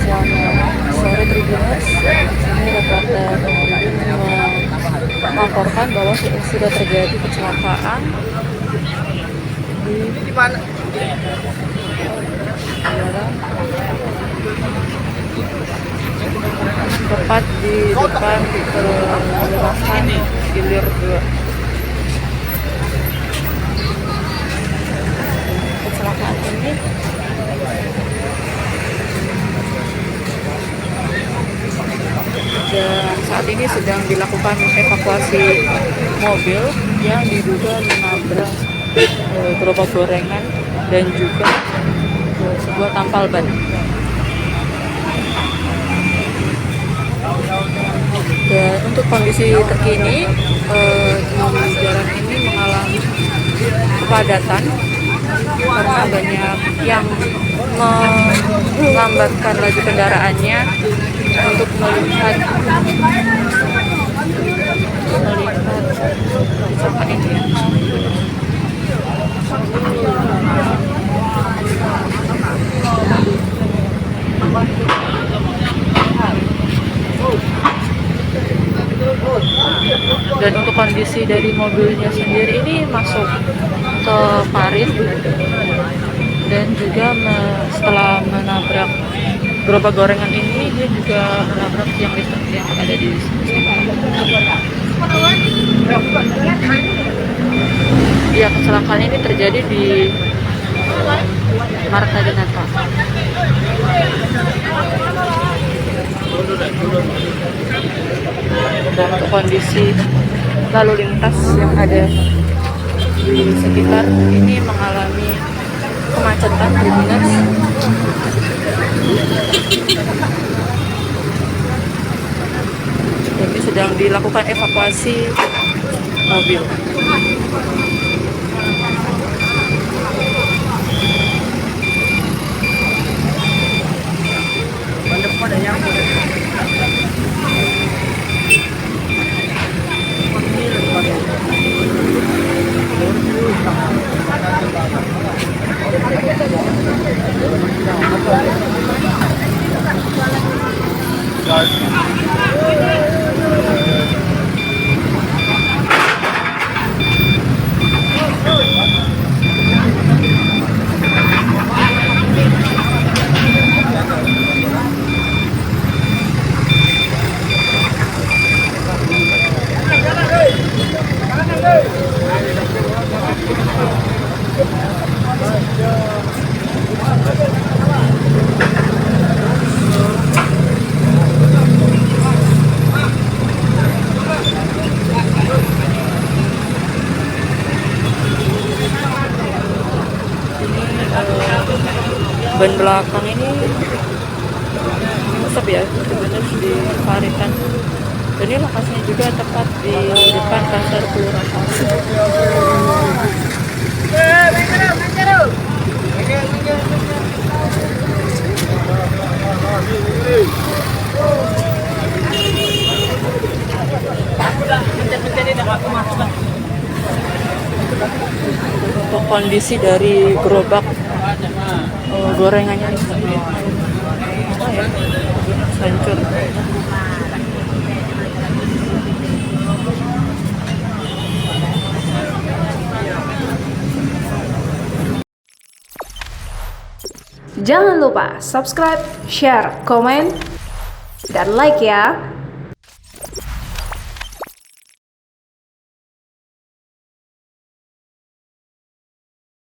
Selamat sore Tribuners. Ini reporter melaporkan bahwa sudah terjadi kecelakaan di mana? Tepat di depan kelurahan Gilir 2. Kecelakaan ini dan saat ini sedang dilakukan evakuasi mobil yang diduga menabrak gerobak gorengan dan juga sebuah tampal ban. Dan untuk kondisi terkini di jalan ini mengalami kepadatan karena banyak yang melambatkan laju kendaraannya untuk melihat kecelakaan ini. Dan untuk kondisi dari mobilnya sendiri ini masuk ke parit dan juga setelah menabrak gerobak gorengan ini dia juga menabrak tiang listrik yang ada di sini. Ya, kecelakaan ini terjadi di Marta Dinata. Dan untuk kondisi lalu lintas yang ada di sekitar ini mengalami kemacetan Tribuners. Jadi sedang dilakukan evakuasi mobil. Ban belakang ini rusak ya, benar di paritan. Dan ini lokasinya juga tepat di depan kantor kelurahan. Untuk kondisi dari gerobak gorengannya ini hancur. Jangan lupa subscribe, share, komen, dan like ya.